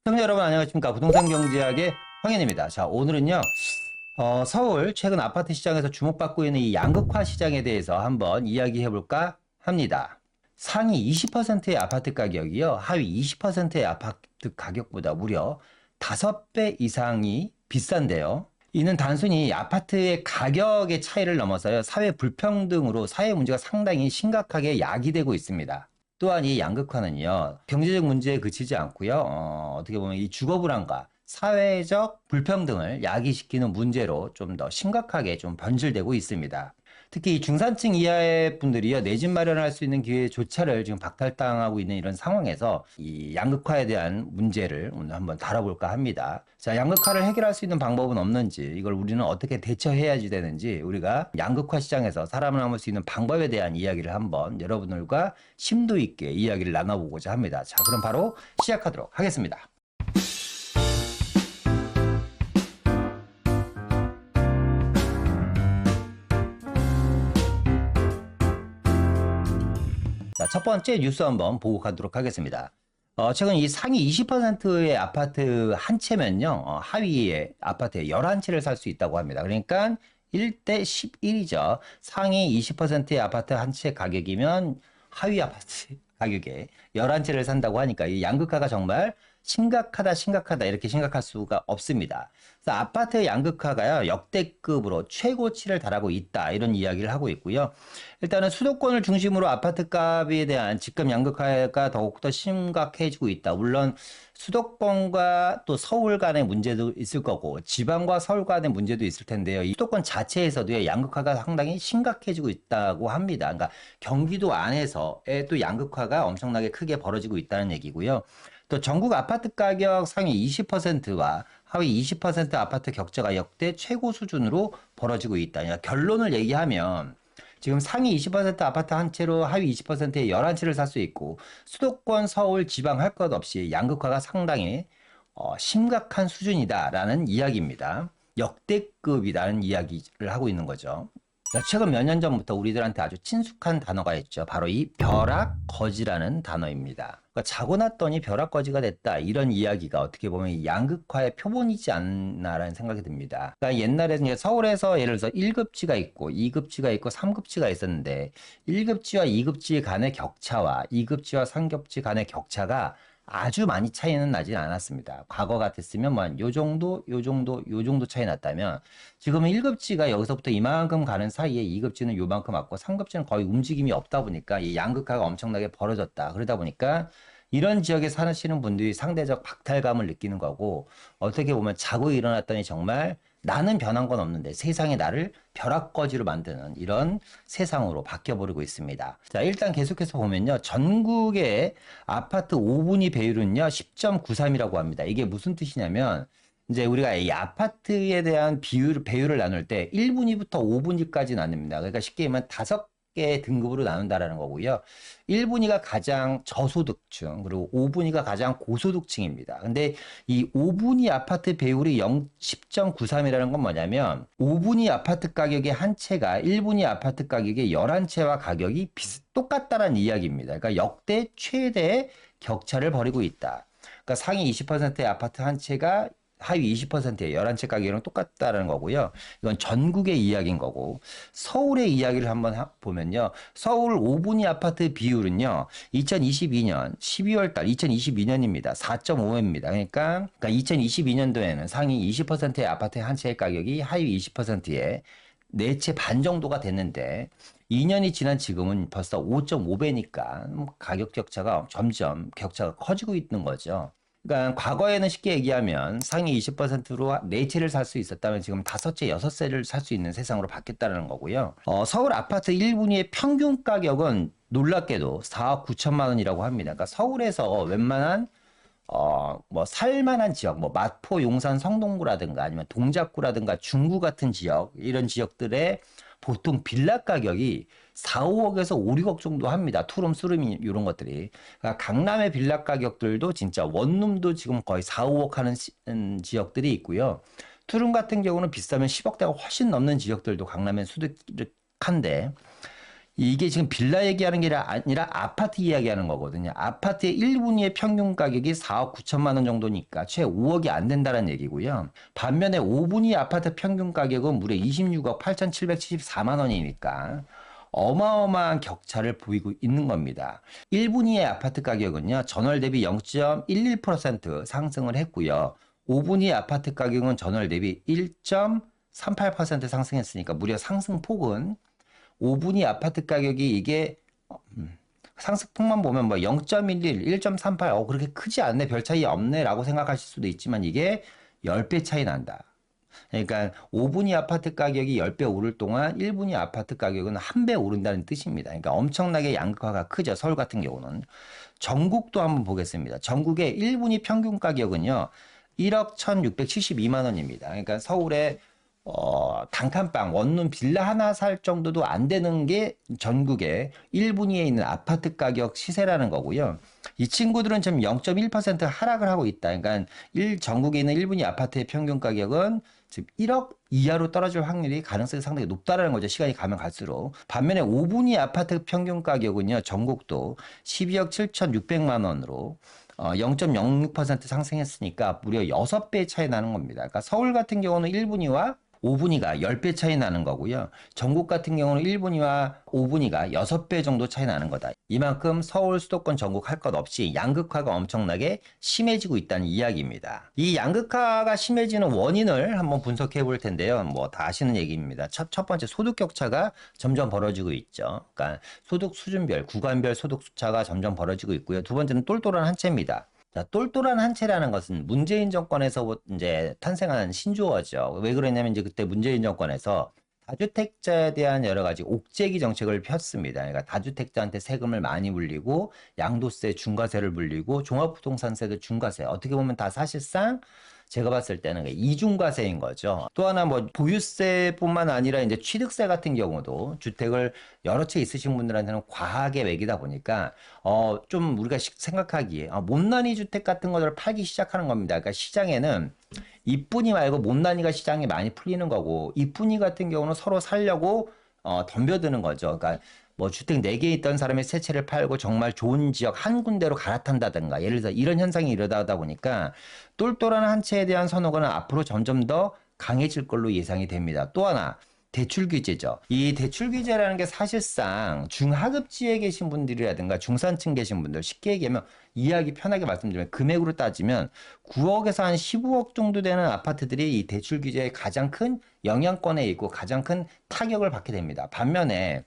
시청자 여러분 안녕하십니까. 부동산 경제학의 황현입니다. 자, 오늘은요. 서울 최근 아파트 시장에서 주목받고 있는 이 양극화 시장에 대해서 한번 이야기해 볼까 합니다. 상위 20%의 아파트 가격이요. 하위 20%의 아파트 가격보다 무려 5배 이상이 비싼데요. 이는 단순히 아파트의 가격의 차이를 넘어서요. 사회 불평등으로 사회 문제가 상당히 심각하게 야기되고 있습니다. 또한 이 양극화는요, 경제적 문제에 그치지 않고요, 어떻게 보면 이 주거 불안과 사회적 불평등을 야기시키는 문제로 좀 더 심각하게 좀 변질되고 있습니다. 특히 이 중산층 이하의 분들이요, 내 집 마련할 수 있는 기회조차를 지금 박탈당하고 있는 이런 상황에서 이 양극화에 대한 문제를 오늘 한번 다뤄볼까 합니다. 자, 양극화를 해결할 수 있는 방법은 없는지, 이걸 우리는 어떻게 대처해야지 되는지, 우리가 양극화 시장에서 살아남을 수 있는 방법에 대한 이야기를 한번 여러분들과 심도 있게 이야기를 나눠보고자 합니다. 자, 그럼 바로 시작하도록 하겠습니다. 자, 첫 번째 뉴스 한번 보고 가도록 하겠습니다. 최근 이 상위 20%의 아파트 한 채면요, 하위의 아파트에 11채를 살 수 있다고 합니다. 그러니까 1대 11이죠. 상위 20%의 아파트 한 채 가격이면 하위 아파트 가격에 11채를 산다고 하니까 이 양극화가 정말 심각하다 이렇게 생각할 수가 없습니다. 그래서 아파트 양극화가요, 역대급으로 최고치를 달하고 있다 이런 이야기를 하고 있고요. 일단은 수도권을 중심으로 아파트 값에 대한 집값 양극화가 더욱더 심각해지고 있다. 물론 수도권과 또 서울 간의 문제도 있을 거고 지방과 서울 간의 문제도 있을 텐데요. 이 수도권 자체에서도 양극화가 상당히 심각해지고 있다고 합니다. 그러니까 경기도 안에서의 또 양극화가 엄청나게 크게 벌어지고 있다는 얘기고요. 또 전국 아파트 가격 상위 20%와 하위 20% 아파트 격차가 역대 최고 수준으로 벌어지고 있다. 그러니까 결론을 얘기하면 지금 상위 20% 아파트 한 채로 하위 20%의 11채를 살 수 있고 수도권, 서울, 지방 할 것 없이 양극화가 상당히 심각한 수준이다라는 이야기입니다. 역대급이라는 이야기를 하고 있는 거죠. 최근 몇 년 전부터 우리들한테 아주 친숙한 단어가 있죠. 바로 이 벼락거지라는 단어입니다. 그러니까 자고 났더니 벼락거지가 됐다. 이런 이야기가 어떻게 보면 이 양극화의 표본이지 않나라는 생각이 듭니다. 그러니까 옛날에는 이제 서울에서 예를 들어서 1급지가 있고 2급지가 있고 3급지가 있었는데 1급지와 2급지 간의 격차와 2급지와 3급지 간의 격차가 아주 많이 차이는 나진 않았습니다. 과거 같았으면 뭐 요 정도, 요 정도, 요 정도 차이 났다면 지금은 1급지가 여기서부터 이만큼 가는 사이에 2급지는 요만큼 왔고 3급지는 거의 움직임이 없다 보니까 이 양극화가 엄청나게 벌어졌다. 그러다 보니까 이런 지역에 사시는 분들이 상대적 박탈감을 느끼는 거고 어떻게 보면 자고 일어났더니 정말 나는 변한 건 없는데 세상이 나를 벼락거지로 만드는 이런 세상으로 바뀌어버리고 있습니다. 자, 일단 계속해서 보면요. 전국의 아파트 5분위 배율은요, 10.93이라고 합니다. 이게 무슨 뜻이냐면, 이제 우리가 이 아파트에 대한 배율을 나눌 때 1분위부터 5분위까지 나눕니다. 그러니까 쉽게 얘기하면 5개의 등급으로 나눈다라는 거고요. 1분위가 가장 저소득층, 그리고 5분위가 가장 고소득층입니다. 근데 이 5분위 아파트 배율이 10.93이라는 건 뭐냐면 5분위 아파트 가격의 한 채가 1분위 아파트 가격의 11채와 가격이 똑같다는 이야기입니다. 그러니까 역대 최대의 격차를 벌이고 있다. 그러니까 상위 20%의 아파트 한 채가 하위 20%의 11채 가격이랑 똑같다는 거고요. 이건 전국의 이야기인 거고 서울의 이야기를 한번 보면요. 서울 5분위 아파트 비율은요. 2022년 12월 달 2022년입니다. 4.5입니다. 그러니까 2022년도에는 상위 20%의 아파트 한 채의 가격이 하위 20%의 4채 반 정도가 됐는데 2년이 지난 지금은 벌써 5.5배니까 가격 격차가 점점 격차가 커지고 있는 거죠. 그러니까 과거에는 쉽게 얘기하면 상위 20%로 4채를 살 수 있었다면 지금 5채, 6채를 살 수 있는 세상으로 바뀌었다는 거고요. 서울 아파트 1분위의 평균 가격은 놀랍게도 4억 9천만 원이라고 합니다. 그러니까 서울에서 웬만한 뭐 살만한 지역, 뭐 마포, 용산, 성동구라든가 아니면 동작구라든가 중구 같은 지역, 이런 지역들의 보통 빌라 가격이 4, 5억에서 5, 6억 정도 합니다. 투룸, 쓰룸이 이런 것들이. 그러니까 강남의 빌라 가격들도 진짜 원룸도 지금 거의 4, 5억 하는 지역들이 있고요. 투룸 같은 경우는 비싸면 10억대가 훨씬 넘는 지역들도 강남에 수두룩한데 이게 지금 빌라 얘기하는 게 아니라 아파트 이야기하는 거거든요. 아파트의 1분위의 평균 가격이 4억 9천만 원 정도니까 최 5억이 안 된다는 얘기고요. 반면에 5분위 아파트 평균 가격은 무려 26억 8,774만 원이니까 어마어마한 격차를 보이고 있는 겁니다. 1분위의 아파트 가격은요, 전월 대비 0.11% 상승을 했고요. 5분위 아파트 가격은 전월 대비 1.38% 상승했으니까 무려 상승폭은 5분위 아파트 가격이 이게 상승폭만 보면 뭐 0.11, 1.38, 그렇게 크지 않네, 별 차이 없네라고 생각하실 수도 있지만 이게 10배 차이 난다. 그러니까 5분위 아파트 가격이 10배 오를 동안 1분위 아파트 가격은 1배 오른다는 뜻입니다. 그러니까 엄청나게 양극화가 크죠. 서울 같은 경우는. 전국도 한번 보겠습니다. 전국의 1분위 평균 가격은요. 1억 1,672만 원입니다. 그러니까 서울의 단칸방, 원룸 빌라 하나 살 정도도 안 되는 게 전국의 1분위에 있는 아파트 가격 시세라는 거고요. 이 친구들은 지금 0.1% 하락을 하고 있다. 그러니까 전국에 있는 1분위 아파트의 평균 가격은 지금 1억 이하로 떨어질 확률이 가능성이 상당히 높다라는 거죠. 시간이 가면 갈수록. 반면에 5분위 아파트 평균 가격은요. 전국도 12억 7,600만 원으로 0.06% 상승했으니까 무려 6배 차이 나는 겁니다. 그러니까 서울 같은 경우는 1분위와 5분위가 10배 차이 나는 거고요. 전국 같은 경우는 1분위와 5분위가 6배 정도 차이 나는 거다. 이만큼 서울, 수도권, 전국 할 것 없이 양극화가 엄청나게 심해지고 있다는 이야기입니다. 이 양극화가 심해지는 원인을 한번 분석해 볼 텐데요. 뭐 다 아시는 얘기입니다. 첫 번째 소득 격차가 점점 벌어지고 있죠. 그러니까 소득 수준별, 구간별 소득 수차가 점점 벌어지고 있고요. 두 번째는 똘똘한 한 채입니다. 자, 똘똘한 한 채라는 것은 문재인 정권에서 이제 탄생한 신조어죠. 왜 그러냐면 이제 그때 문재인 정권에서 다주택자에 대한 여러 가지 옥죄기 정책을 폈습니다. 그러니까 다주택자한테 세금을 많이 물리고 양도세, 중과세를 물리고 종합부동산세도 중과세. 어떻게 보면 다 사실상 제가 봤을 때는 이중과세인 거죠. 또 하나 뭐 보유세뿐만 아니라 이제 취득세 같은 경우도 주택을 여러 채 있으신 분들한테는 과하게 매기다 보니까 좀 우리가 생각하기에 못난이 주택 같은 것들을 팔기 시작하는 겁니다. 그러니까 시장에는 이뿐이 말고 못난이가 시장에 많이 풀리는 거고 이뿐이 같은 경우는 서로 살려고 덤벼드는 거죠. 그러니까 뭐 주택 4개 있던 사람이 세 채를 팔고 정말 좋은 지역 한 군데로 갈아탄다든가 예를 들어서 이런 현상이 일어나다 보니까 똘똘한 한 채에 대한 선호가 앞으로 점점 더 강해질 걸로 예상이 됩니다. 또 하나 대출 규제죠. 이 대출 규제라는 게 사실상 중하급지에 계신 분들이라든가 중산층 계신 분들 쉽게 얘기하면 이해하기 편하게 말씀드리면 금액으로 따지면 9억에서 한 15억 정도 되는 아파트들이 이 대출 규제의 가장 큰 영향권에 있고 가장 큰 타격을 받게 됩니다. 반면에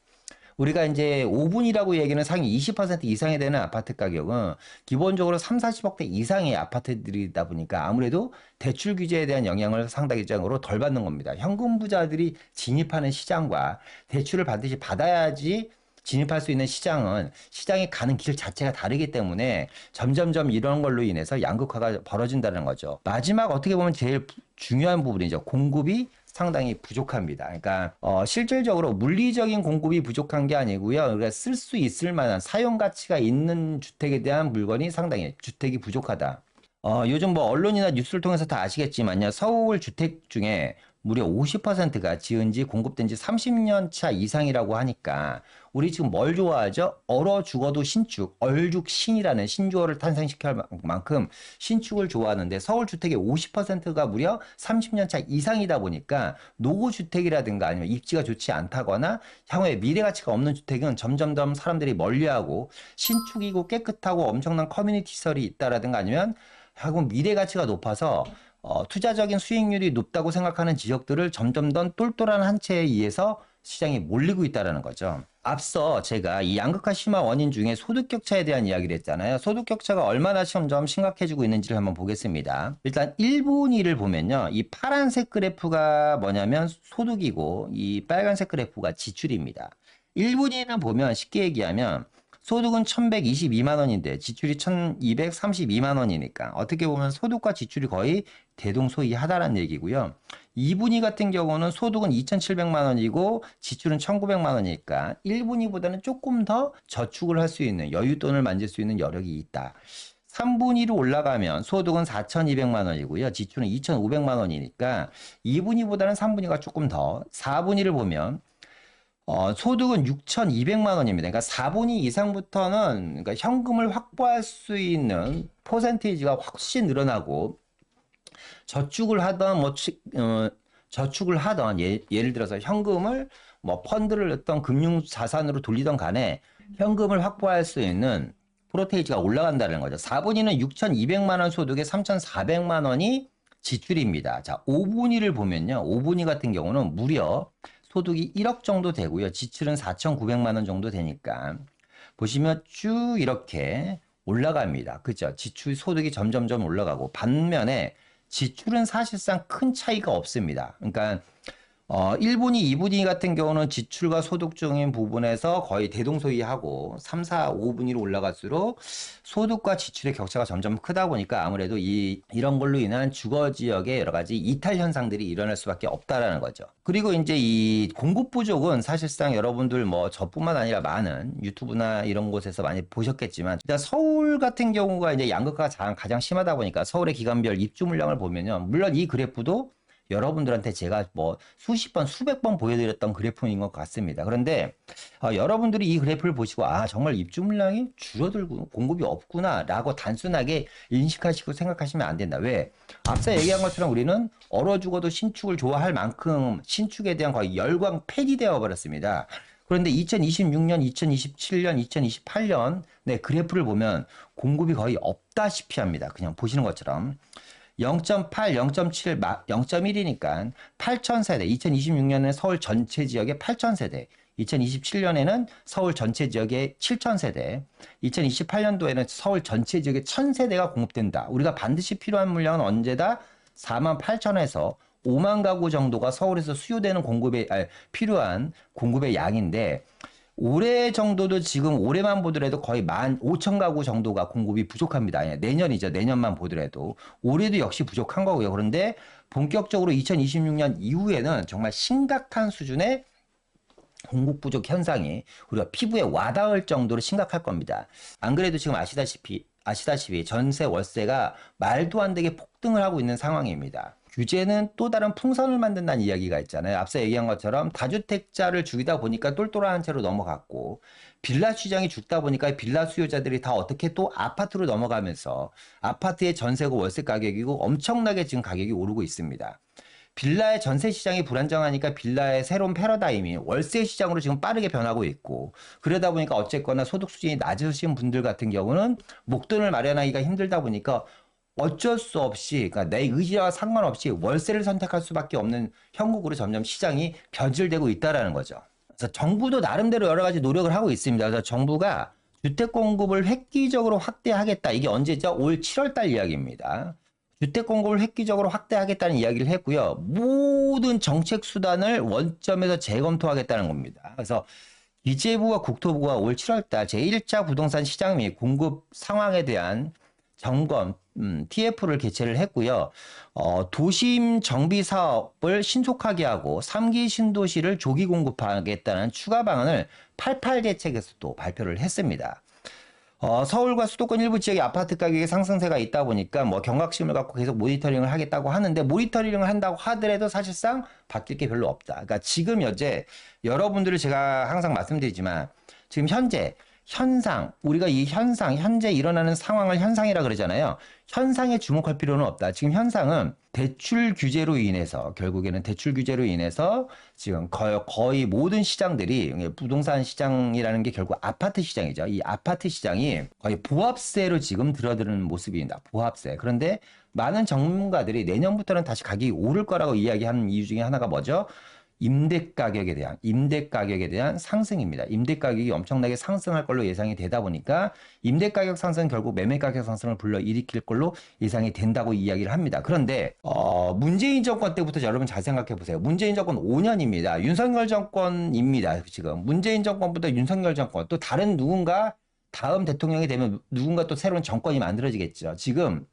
우리가 이제 5분이라고 얘기는 상위 20% 이상이 되는 아파트 가격은 기본적으로 3, 40억대 이상의 아파트들이다 보니까 아무래도 대출 규제에 대한 영향을 상당히적으로 덜 받는 겁니다. 현금 부자들이 진입하는 시장과 대출을 반드시 받아야지 진입할 수 있는 시장이 가는 길 자체가 다르기 때문에 점점점 이런 걸로 인해서 양극화가 벌어진다는 거죠. 마지막 어떻게 보면 제일 중요한 부분이죠. 공급이 상당히 부족합니다. 그러니까 실질적으로 물리적인 공급이 부족한 게 아니고요. 우리가 쓸 수 있을 만한 사용 가치가 있는 주택에 대한 물건이 상당히 주택이 부족하다. 요즘 뭐 언론이나 뉴스를 통해서 다 아시겠지만요. 서울 주택 중에 무려 50%가 지은 지 공급된 지 30년 차 이상이라고 하니까 우리 지금 뭘 좋아하죠? 얼어 죽어도 신축, 얼죽신이라는 신조어를 탄생시킬 만큼 신축을 좋아하는데 서울 주택의 50%가 무려 30년 차 이상이다 보니까 노후주택이라든가 아니면 입지가 좋지 않다거나 향후에 미래 가치가 없는 주택은 점점점 사람들이 멀리하고 신축이고 깨끗하고 엄청난 커뮤니티 시설이 있다라든가 아니면 하고 미래 가치가 높아서 투자적인 수익률이 높다고 생각하는 지역들을 점점 더 똘똘한 한 채에 의해서 시장이 몰리고 있다는 거죠. 앞서 제가 이 양극화 심화 원인 중에 소득 격차에 대한 이야기를 했잖아요. 소득 격차가 얼마나 점점 심각해지고 있는지를 한번 보겠습니다. 일단 1분위를 보면요. 이 파란색 그래프가 뭐냐면 소득이고 이 빨간색 그래프가 지출입니다. 1분위는 보면 쉽게 얘기하면 소득은 1,122만 원인데 지출이 1,232만 원이니까 어떻게 보면 소득과 지출이 거의 대동소이하다는 얘기고요. 2분위 같은 경우는 소득은 2,700만 원이고 지출은 1,900만 원이니까 1분위보다는 조금 더 저축을 할 수 있는 여윳돈을 만질 수 있는 여력이 있다. 3분위로 올라가면 소득은 4,200만 원이고요. 지출은 2,500만 원이니까 2분위보다는 3분위가 조금 더. 4분위를 보면 소득은 6,200만 원입니다. 그러니까 4분위 이상부터는 그러니까 현금을 확보할 수 있는 퍼센테이지가 훨씬 늘어나고 저축을 하던 저축을 하던 예를 들어서 현금을 뭐 펀드를 어떤 금융 자산으로 돌리던 간에 현금을 확보할 수 있는 프로테이지가 올라간다는 거죠. 4분위는 6,200만 원 소득에 3,400만 원이 지출입니다. 자, 5분위를 보면요. 5분위 같은 경우는 무려 소득이 1억 정도 되고요. 지출은 4,900만 원 정도 되니까 보시면 쭉 이렇게 올라갑니다. 그죠? 지출 소득이 점점점 올라가고 반면에 지출은 사실상 큰 차이가 없습니다. 그러니까 1분위, 2분위 같은 경우는 지출과 소득 중인 부분에서 거의 대동소이하고 3, 4, 5분위로 올라갈수록 소득과 지출의 격차가 점점 크다 보니까 아무래도 이런 걸로 인한 주거 지역의 여러 가지 이탈 현상들이 일어날 수밖에 없다라는 거죠. 그리고 이제 이 공급 부족은 사실상 여러분들 뭐 저뿐만 아니라 많은 유튜브나 이런 곳에서 많이 보셨겠지만 일단 서울 같은 경우가 이제 양극화가 가장 심하다 보니까 서울의 기간별 입주 물량을 보면요. 물론 이 그래프도 여러분들한테 제가 뭐 수십 번, 수백 번 보여드렸던 그래프인 것 같습니다. 그런데 여러분들이 이 그래프를 보시고 아 정말 입주 물량이 줄어들고 공급이 없구나 라고 단순하게 인식하시고 생각하시면 안 된다. 왜? 앞서 얘기한 것처럼 우리는 얼어 죽어도 신축을 좋아할 만큼 신축에 대한 거의 열광 팬이 되어 버렸습니다. 그런데 2026년, 2027년, 2028년 네, 그래프를 보면 공급이 거의 없다시피 합니다. 그냥 보시는 것처럼. 0.8, 0.7, 0.1이니까 8,000세대, 2026년에 서울 전체 지역의 8,000세대, 2027년에는 서울 전체 지역의 7,000세대, 2028년도에는 서울 전체 지역의 1,000세대가 공급된다. 우리가 반드시 필요한 물량은 언제다? 48,000에서 5만 가구 정도가 서울에서 수요되는 필요한 공급의 양인데 올해 정도도 지금 올해만 보더라도 거의 15,000가구 정도가 공급이 부족합니다. 내년이죠. 내년만 보더라도. 올해도 역시 부족한 거고요. 그런데 본격적으로 2026년 이후에는 정말 심각한 수준의 공급 부족 현상이 우리가 피부에 와닿을 정도로 심각할 겁니다. 안 그래도 지금 아시다시피 전세 월세가 말도 안 되게 폭등을 하고 있는 상황입니다. 규제는 또 다른 풍선을 만든다는 이야기가 있잖아요. 앞서 얘기한 것처럼 다주택자를 죽이다 보니까 똘똘한 채로 넘어갔고 빌라 시장이 죽다 보니까 빌라 수요자들이 다 어떻게 또 아파트로 넘어가면서 아파트의 전세고 월세 가격이고 엄청나게 지금 가격이 오르고 있습니다. 빌라의 전세 시장이 불안정하니까 빌라의 새로운 패러다임이 월세 시장으로 지금 빠르게 변하고 있고 그러다 보니까 어쨌거나 소득 수준이 낮으신 분들 같은 경우는 목돈을 마련하기가 힘들다 보니까 어쩔 수 없이 그러니까 내 의지와 상관없이 월세를 선택할 수밖에 없는 형국으로 점점 시장이 변질되고 있다라는 거죠. 그래서 정부도 나름대로 여러 가지 노력을 하고 있습니다. 그래서 정부가 주택 공급을 획기적으로 확대하겠다. 이게 언제죠? 올 7월 달 이야기입니다. 주택 공급을 획기적으로 확대하겠다는 이야기를 했고요. 모든 정책 수단을 원점에서 재검토하겠다는 겁니다. 그래서 기재부와 국토부가 올 7월 달 제1차 부동산 시장 및 공급 상황에 대한 점검 TF를 개최를 했고요. 도심 정비 사업을 신속하게 하고 3기 신도시를 조기 공급하겠다는 추가 방안을 88 대책에서 또 발표를 했습니다. 서울과 수도권 일부 지역의 아파트 가격의 상승세가 있다 보니까 뭐 경각심을 갖고 계속 모니터링을 하겠다고 하는데 모니터링을 한다고 하더라도 사실상 바뀔 게 별로 없다. 그러니까 지금 현재 여러분들을 제가 항상 말씀드리지만 지금 현재 현상, 우리가 이 현상, 현재 일어나는 상황을 현상이라 그러잖아요. 현상에 주목할 필요는 없다. 지금 현상은 대출 규제로 인해서, 결국에는 대출 규제로 인해서 지금 거의 모든 시장들이, 부동산 시장이라는 게 결국 아파트 시장이죠. 이 아파트 시장이 거의 보합세로 지금 들어드는 모습입니다. 보합세. 그런데 많은 전문가들이 내년부터는 다시 가격이 오를 거라고 이야기하는 이유 중에 하나가 뭐죠? 임대 가격에 대한 상승입니다. 임대 가격이 엄청나게 상승할 걸로 예상이 되다 보니까 임대 가격 상승은 결국 매매 가격 상승을 불러일으킬 걸로 예상이 된다고 이야기를 합니다. 그런데 문재인 정권 때부터 여러분 잘 생각해 보세요. 문재인 정권 5년입니다. 윤석열 정권입니다. 지금 문재인 정권부터 윤석열 정권 또 다른 누군가 다음 대통령이 되면 누군가 또 새로운 정권이 만들어지겠죠. 지금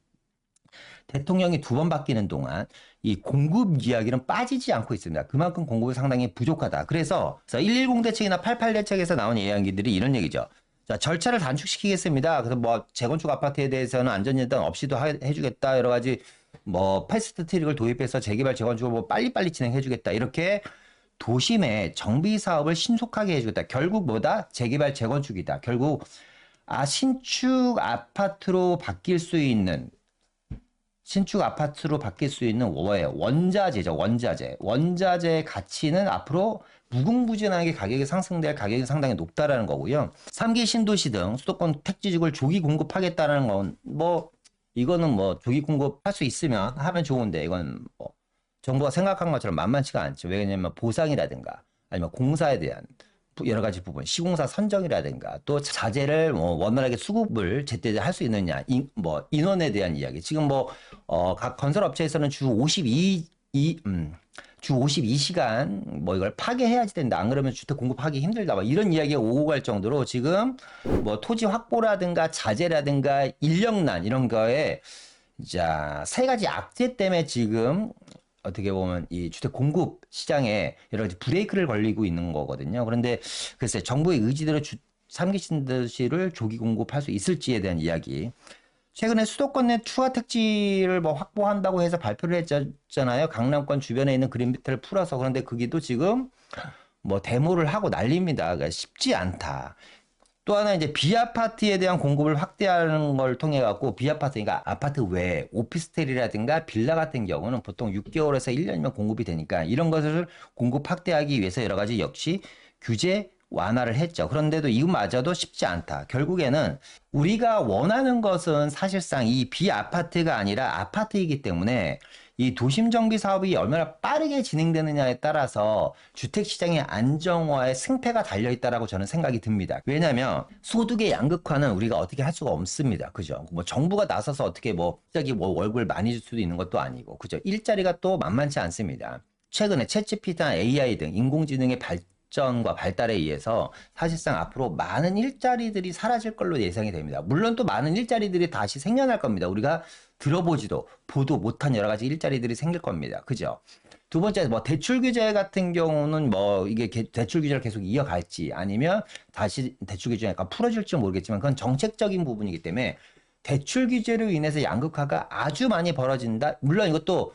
대통령이 2번 바뀌는 동안 이 공급 이야기는 빠지지 않고 있습니다. 그만큼 공급이 상당히 부족하다. 그래서 110 대책이나 88 대책에서 나온 이야기들이 이런 얘기죠. 자, 절차를 단축시키겠습니다. 그래서 뭐 재건축 아파트에 대해서는 안전진단 없이도 해주겠다. 여러 가지 뭐 패스트 트릭을 도입해서 재개발 재건축을 뭐 빨리빨리 진행해주겠다. 이렇게 도심의 정비 사업을 신속하게 해주겠다. 결국 뭐다? 재개발, 재건축이다. 결국 신축 아파트로 바뀔 수 있는 뭐예요? 원자재죠, 원자재. 원자재의 가치는 앞으로 무궁무진하게 가격이 상승될 가격이 상당히 높다라는 거고요. 3기 신도시 등 수도권 택지 지구를 조기 공급하겠다는 건 이거는 조기 공급할 수 있으면 하면 좋은데 이건 정부가 생각한 것처럼 만만치가 않죠. 왜냐면 보상이라든가 아니면 공사에 대한 여러 가지 부분, 시공사 선정이라든가 또 자재를 원활하게 수급을 제때 할 수 있느냐, 인원에 대한 이야기. 지금 각 건설 업체에서는 주 52시간 이걸 파괴해야지 된다. 안 그러면 주택 공급하기 힘들다. 이런 이야기가 오고 갈 정도로 지금 토지 확보라든가 자재라든가 인력난 이런 거에 자, 세 가지 악재 때문에 지금 어떻게 보면 이 주택 공급 시장에 여러 가지 브레이크를 걸리고 있는 거거든요. 그런데 글쎄 정부의 의지대로 3기 신도시를 조기 공급할 수 있을지에 대한 이야기. 최근에 수도권 내 추가 택지를 확보한다고 해서 발표를 했잖아요. 강남권 주변에 있는 그린벨트를 풀어서. 그런데 거기도 지금 데모를 하고 난립니다. 그러니까 쉽지 않다. 또 하나 이제 비아파트에 대한 공급을 확대하는 걸 통해 갖고 비아파트, 그러니까 아파트 외에 오피스텔이라든가 빌라 같은 경우는 보통 6개월에서 1년이면 공급이 되니까 이런 것을 공급 확대하기 위해서 여러 가지 역시 규제 완화를 했죠. 그런데도 이것마저도 쉽지 않다. 결국에는 우리가 원하는 것은 사실상 이 비아파트가 아니라 아파트이기 때문에 이 도심 정비 사업이 얼마나 빠르게 진행되느냐에 따라서 주택 시장의 안정화에 승패가 달려 있다라고 저는 생각이 듭니다. 왜냐하면 소득의 양극화는 우리가 어떻게 할 수가 없습니다. 그죠? 정부가 나서서 어떻게 갑자기 월급을 많이 줄 수도 있는 것도 아니고, 그죠? 일자리가 또 만만치 않습니다. 최근에 챗GPT나 AI 등 인공지능의 발전과 발달에 의해서 사실상 앞으로 많은 일자리들이 사라질 걸로 예상이 됩니다. 물론 또 많은 일자리들이 다시 생겨날 겁니다. 우리가 들어보지도 보도 못한 여러 가지 일자리들이 생길 겁니다. 그죠? 두 번째, 대출 규제 같은 경우는 이게 대출 규제를 계속 이어갈지 아니면 다시 대출 규제가 약간 풀어질지 모르겠지만 그건 정책적인 부분이기 때문에 대출 규제로 인해서 양극화가 아주 많이 벌어진다. 물론 이것도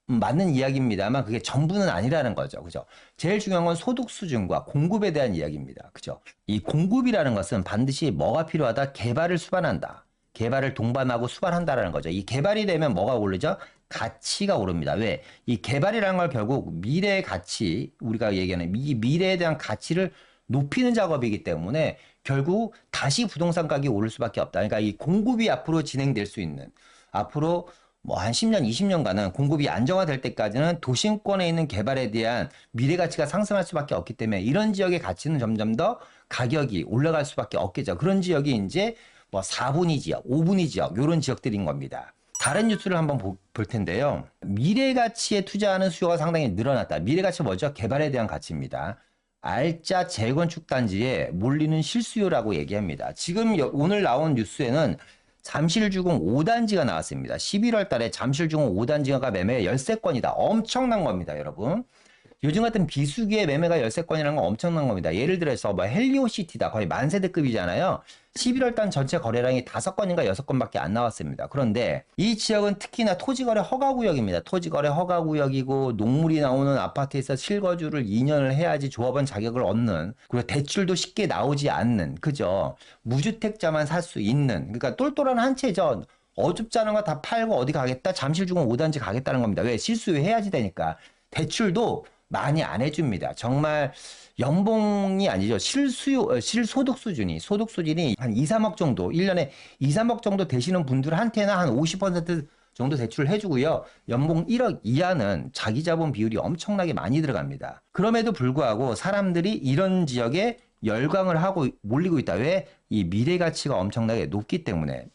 맞는 이야기입니다만 그게 전부는 아니라는 거죠. 그죠? 제일 중요한 건 소득 수준과 공급에 대한 이야기입니다. 그죠? 이 공급이라는 것은 반드시 뭐가 필요하다? 개발을 수반한다. 개발을 동반하고 수반한다라는 거죠. 이 개발이 되면 뭐가 오르죠? 가치가 오릅니다. 왜? 이 개발이라는 걸 결국 미래의 가치, 우리가 얘기하는 이 미래에 대한 가치를 높이는 작업이기 때문에 결국 다시 부동산 가격이 오를 수밖에 없다. 그러니까 이 공급이 앞으로 진행될 수 있는, 앞으로 한 10년, 20년간은 공급이 안정화될 때까지는 도심권에 있는 개발에 대한 미래 가치가 상승할 수밖에 없기 때문에 이런 지역의 가치는 점점 더 가격이 올라갈 수밖에 없겠죠. 그런 지역이 이제 4분위 지역, 5분위 지역, 이런 지역들인 겁니다. 다른 뉴스를 한번 볼 텐데요. 미래 가치에 투자하는 수요가 상당히 늘어났다. 미래 가치 뭐죠? 개발에 대한 가치입니다. 알짜 재건축 단지에 몰리는 실수요라고 얘기합니다. 지금 오늘 나온 뉴스에는 잠실주공 5단지가 나왔습니다. 11월 달에 잠실주공 5단지가 매매 열세건이다. 엄청난 겁니다, 여러분. 요즘 같은 비수기의 매매가 열세건이라는 건 엄청난 겁니다. 예를 들어서 헬리오시티다. 거의 만세대급이잖아요. 11월 달 전체 거래량이 5건인가 6건밖에 안 나왔습니다. 그런데 이 지역은 특히나 토지거래 허가구역입니다. 토지거래 허가구역이고 농물이 나오는 아파트에서 실거주를 2년을 해야지 조합원 자격을 얻는, 그리고 대출도 쉽게 나오지 않는, 그죠? 무주택자만 살 수 있는, 그러니까 똘똘한 한 채죠. 어줍지 않은 거 다 팔고 어디 가겠다? 잠실주공 5단지 가겠다는 겁니다. 왜? 실수요 해야지 되니까. 대출도 많이 안 해줍니다. 정말 연봉이 아니죠. 실소득 수준이 한 2, 3억 정도, 1년에 2, 3억 정도 되시는 분들한테는 한 50% 정도 대출을 해주고요. 연봉 1억 이하는 자기 자본 비율이 엄청나게 많이 들어갑니다. 그럼에도 불구하고 사람들이 이런 지역에 열광을 하고 몰리고 있다. 왜? 이 미래 가치가 엄청나게 높기 때문에.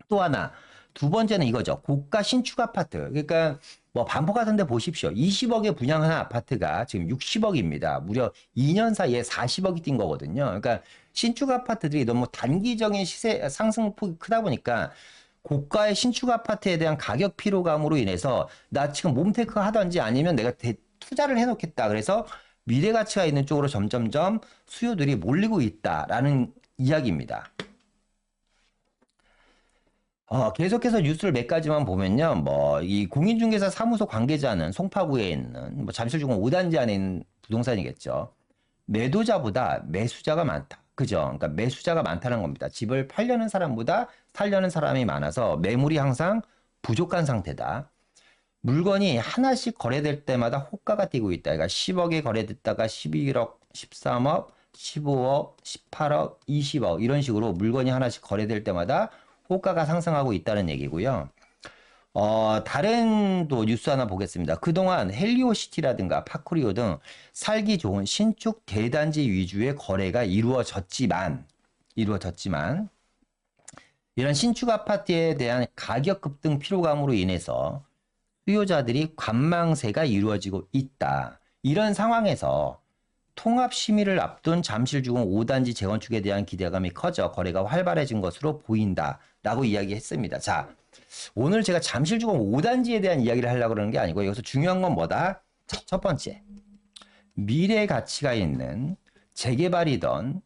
또 하나, 두 번째는 이거죠. 고가 신축 아파트. 그러니까 반포 같은 데 보십시오. 20억에 분양한 아파트가 지금 60억입니다. 무려 2년 사이에 40억이 뛴 거거든요. 그러니까 신축 아파트들이 너무 단기적인 시세 상승폭이 크다 보니까 고가의 신축 아파트에 대한 가격 피로감으로 인해서 나 지금 몸테크 하든지 아니면 내가 투자를 해놓겠다. 그래서 미래 가치가 있는 쪽으로 점점점 수요들이 몰리고 있다라는 이야기입니다. 계속해서 뉴스를 몇 가지만 보면요. 뭐, 이 공인중개사 사무소 관계자는 송파구에 있는, 뭐, 잠실중공 5단지 안에 있는 부동산이겠죠. 매도자보다 매수자가 많다. 그죠? 그러니까 매수자가 많다는 겁니다. 집을 팔려는 사람보다 살려는 사람이 많아서 매물이 항상 부족한 상태다. 물건이 하나씩 거래될 때마다 호가가 뛰고 있다. 그러니까 10억에 거래됐다가 11억, 13억, 15억, 18억, 20억 이런 식으로 물건이 하나씩 거래될 때마다 호가가 상승하고 있다는 얘기고요. 다른 또 뉴스 하나 보겠습니다. 그동안 헬리오시티라든가 파크리오 등 살기 좋은 신축 대단지 위주의 거래가 이루어졌지만, 이런 신축 아파트에 대한 가격 급등 피로감으로 인해서 수요자들이 관망세가 이루어지고 있다. 이런 상황에서 통합 심의를 앞둔 잠실주공 5단지 재건축에 대한 기대감이 커져 거래가 활발해진 것으로 보인다라고 이야기했습니다. 자, 오늘 제가 잠실주공 5단지에 대한 이야기를 하려고 그러는 게 아니고 여기서 중요한 건 뭐다? 자, 첫 번째. 미래 가치가 있는 재개발이던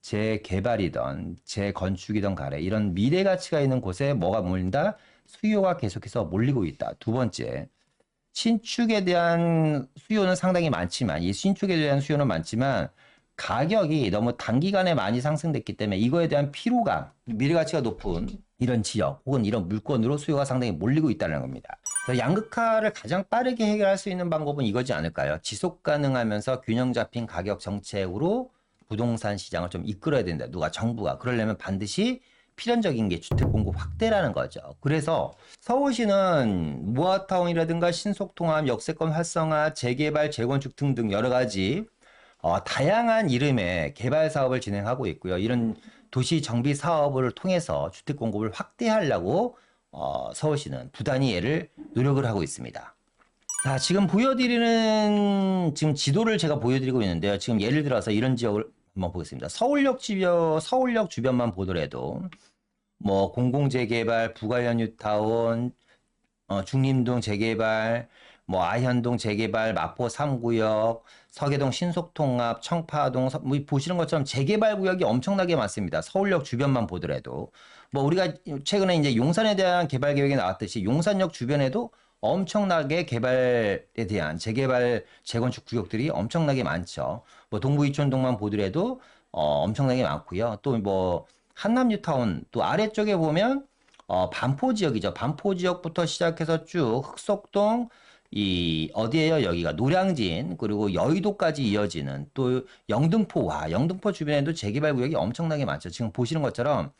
재개발이던 재건축이던 간에 이런 미래 가치가 있는 곳에 뭐가 몰린다? 수요가 계속해서 몰리고 있다. 두 번째. 신축에 대한 수요는 상당히 많지만 이 신축에 대한 수요는 많지만 가격이 너무 단기간에 많이 상승됐기 때문에 이거에 대한 피로감, 미래 가치가 높은 이런 지역 혹은 이런 물건으로 수요가 상당히 몰리고 있다는 겁니다. 양극화를 가장 빠르게 해결할 수 있는 방법은 이거지 않을까요? 지속 가능하면서 균형 잡힌 가격 정책으로 부동산 시장을 좀 이끌어야 된다. 누가 정부가. 그러려면 반드시 필연적인 게 주택 공급 확대라는 거죠. 그래서 서울시는 모아타운이라든가 신속통합, 역세권 활성화, 재개발, 재건축 등등 여러 가지 다양한 이름의 개발 사업을 진행하고 있고요. 이런 도시 정비 사업을 통해서 주택 공급을 확대하려고 서울시는 부단히 노력을 하고 있습니다. 자, 지금 지도를 제가 보여드리고 있는데요. 지금 예를 들어서 이런 지역을 한번 보겠습니다. 서울역 주변만 보더라도 뭐 공공재개발, 부가연 뉴타운, 중림동 재개발, 뭐 아현동 재개발, 마포 3구역, 서계동 신속통합, 청파동, 뭐 보시는 것처럼 재개발 구역이 엄청나게 많습니다. 서울역 주변만 보더라도. 뭐 우리가 최근에 이제 용산에 대한 개발 계획이 나왔듯이 용산역 주변에도 엄청나게 개발에 대한 재개발, 재건축 구역들이 엄청나게 많죠. 뭐 동부 이촌동만 보더라도 엄청나게 많고요. 또 뭐 한남 뉴타운 또 아래쪽에 보면 반포 지역이죠. 반포 지역부터 시작해서 쭉 흑석동 어디에요? 여기가 노량진 그리고 여의도까지 이어지는 또 영등포 주변에도 재개발 구역이 엄청나게 많죠. 지금 보시는 것처럼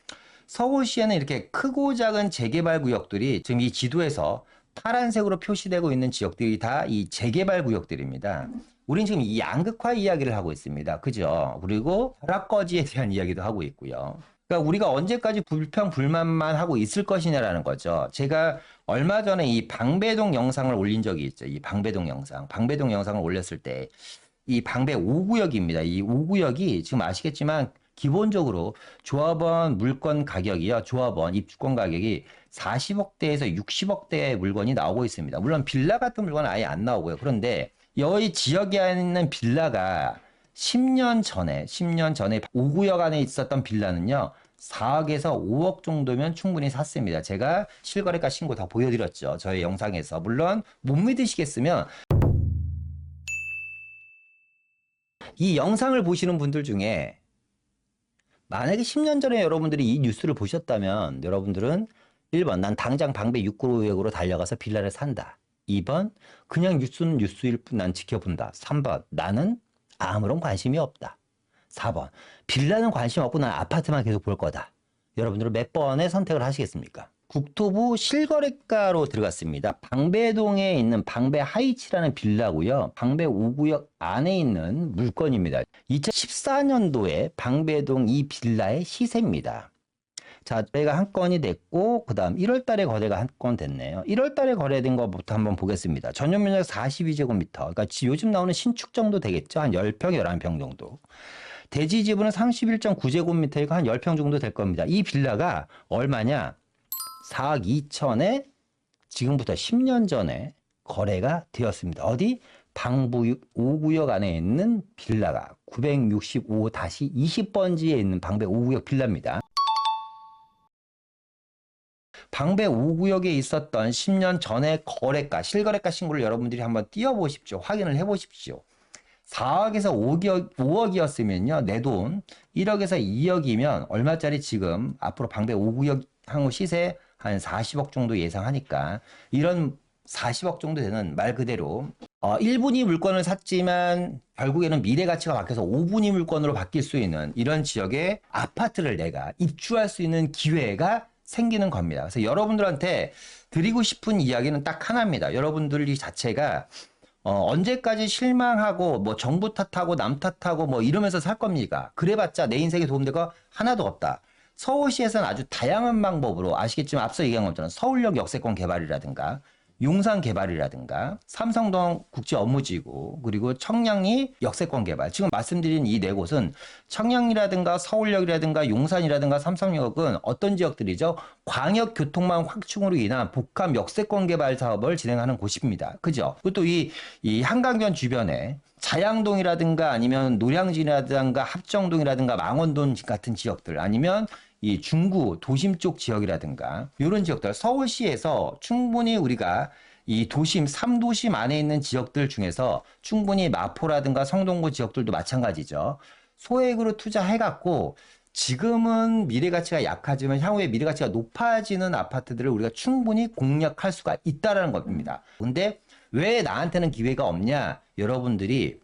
서울시에는 이렇게 크고 작은 재개발 구역들이 지금 이 지도에서 파란색으로 표시되고 있는 지역들이 다 이 재개발 구역들입니다. 우린 지금 이 양극화 이야기를 하고 있습니다. 그죠? 그리고 벼락거지에 대한 이야기도 하고 있고요. 그러니까 우리가 언제까지 불평불만만 하고 있을 것이냐라는 거죠. 제가 얼마 전에 이 방배동 영상을 올린 적이 있죠. 이 방배동 영상. 방배동 영상을 올렸을 때 이 방배 5구역입니다. 이 5구역이 지금 아시겠지만 기본적으로 조합원 물건 가격이요. 조합원 입주권 가격이 40억대에서 60억대의 물건이 나오고 있습니다. 물론 빌라 같은 물건은 아예 안 나오고요. 그런데 여기 지역에 있는 빌라가 10년 전에 5구역 안에 있었던 빌라는요. 4억에서 5억 정도면 충분히 샀습니다. 제가 실거래가 신고 다 보여드렸죠. 저의 영상에서. 물론 못 믿으시겠으면 이 영상을 보시는 분들 중에 만약에 10년 전에 여러분들이 이 뉴스를 보셨다면 여러분들은 1번 난 당장 방배 6구역으로 달려가서 빌라를 산다. 2번 그냥 뉴스는 뉴스일 뿐 난 지켜본다. 3번 나는 아무런 관심이 없다. 4번 빌라는 관심 없고 난 아파트만 계속 볼 거다. 여러분들은 몇 번의 선택을 하시겠습니까? 국토부 실거래가로 들어갔습니다. 방배동에 있는 방배 하이츠라는 빌라고요. 방배 5구역 안에 있는 물건입니다. 2014년도에 방배동 이 빌라의 시세입니다. 자, 저희가 한 건이 됐고, 그 다음 1월 달에 거래가 한 건 됐네요. 1월 달에 거래된 것부터 한번 보겠습니다. 전용 면적 42제곱미터. 그러니까 요즘 나오는 신축 정도 되겠죠? 한 10평, 11평 정도. 대지 지분은 31.9제곱미터이고 한 10평 정도 될 겁니다. 이 빌라가 얼마냐? 4억 2천에 지금부터 10년 전에 거래가 되었습니다. 어디? 방부 5구역 안에 있는 빌라가 965-20번지에 있는 방배 5구역 빌라입니다. 방배 5구역에 있었던 10년 전의 거래가, 실거래가 신고를 여러분들이 한번 띄워보십시오. 확인을 해보십시오. 4억에서 5억이었으면요. 내 돈 1억에서 2억이면 얼마짜리 지금 앞으로 방배 5구역 향후 시세 한 40억 정도 예상하니까 이런 40억 정도 되는 말 그대로 1분위 물건을 샀지만 결국에는 미래 가치가 바뀌어서 5분위 물건으로 바뀔 수 있는 이런 지역에 아파트를 내가 입주할 수 있는 기회가 생기는 겁니다. 그래서 여러분들한테 드리고 싶은 이야기는 딱 하나입니다. 여러분들이 자체가 언제까지 실망하고 뭐 정부 탓하고 남 탓하고 뭐 이러면서 살 겁니까? 그래봤자 내 인생에 도움될 거 하나도 없다. 서울시에서는 아주 다양한 방법으로 아시겠지만 앞서 얘기한 것처럼 서울역 역세권 개발이라든가 용산 개발이라든가 삼성동 국제업무지구 그리고 청량리 역세권 개발 지금 말씀드린 이 네 곳은 청량리라든가 서울역이라든가 용산이라든가 삼성역은 어떤 지역들이죠? 광역교통망 확충으로 인한 복합 역세권 개발 사업을 진행하는 곳입니다. 그죠? 그리고 또 이 한강변 주변에 자양동이라든가 아니면 노량진이라든가 합정동이라든가 망원동 같은 지역들 아니면 이 중구 도심 쪽 지역이라든가 이런 지역들 서울시에서 충분히 우리가 이 도심 3도심 안에 있는 지역들 중에서 충분히 마포라든가 성동구 지역들도 마찬가지죠. 소액으로 투자해갖고 지금은 미래 가치가 약하지만 향후에 미래 가치가 높아지는 아파트들을 우리가 충분히 공략할 수가 있다라는 겁니다. 근데 왜 나한테는 기회가 없냐? 여러분들이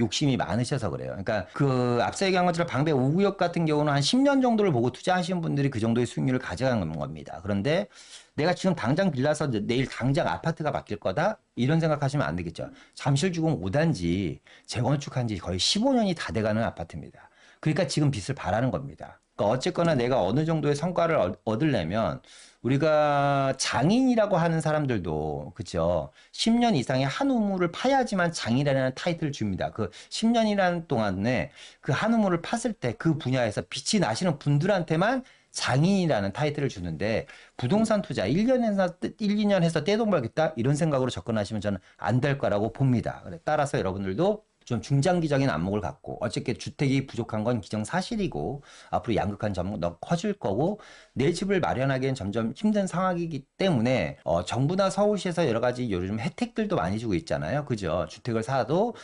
욕심이 많으셔서 그래요. 그러니까 그 앞서 얘기한 것처럼 방배 5구역 같은 경우는 한 10년 정도를 보고 투자하시는 분들이 그 정도의 수익률을 가져가는 겁니다. 그런데 내가 지금 당장 빌라서 내일 당장 아파트가 바뀔 거다? 이런 생각하시면 안 되겠죠. 잠실주공 5단지 재건축한 지 거의 15년이 다 돼가는 아파트입니다. 그러니까 지금 빚을 바라는 겁니다. 그러니까 어쨌거나 내가 어느 정도의 성과를 얻으려면 우리가 장인이라고 하는 사람들도 그죠? 10년 이상의 한 우물을 파야지만 장인이라는 타이틀을 줍니다. 그 10년이라는 동안에 그 한 우물을 팠을 때 그 분야에서 빛이 나시는 분들한테만 장인이라는 타이틀을 주는데 부동산 투자 1년에서 1, 2년 해서 떼돈 벌겠다 이런 생각으로 접근하시면 저는 안 될 거라고 봅니다. 따라서 여러분들도 좀 중장기적인 안목을 갖고 어쨌든 주택이 부족한 건 기정사실이고 앞으로 양극한 점은 더 커질 거고 내 집을 마련하기엔 점점 힘든 상황이기 때문에 정부나 서울시에서 여러 가지 요즘 혜택들도 많이 주고 있잖아요. 그죠? 주택을 사도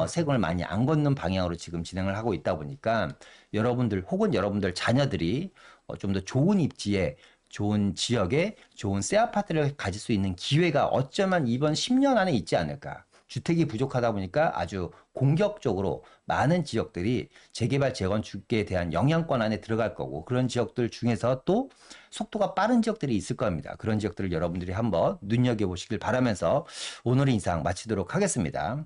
세금을 많이 안 걷는 방향으로 지금 진행을 하고 있다 보니까 여러분들 혹은 여러분들 자녀들이 좀 더 좋은 입지에 좋은 지역에 좋은 새 아파트를 가질 수 있는 기회가 어쩌면 이번 10년 안에 있지 않을까. 주택이 부족하다 보니까 아주 공격적으로 많은 지역들이 재개발, 재건축에 대한 영향권 안에 들어갈 거고 그런 지역들 중에서 또 속도가 빠른 지역들이 있을 겁니다. 그런 지역들을 여러분들이 한번 눈여겨보시길 바라면서 오늘의 인상 마치도록 하겠습니다.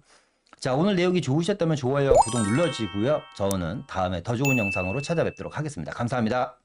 자, 오늘 내용이 좋으셨다면 좋아요, 구독 눌러주시고요. 저는 다음에 더 좋은 영상으로 찾아뵙도록 하겠습니다. 감사합니다.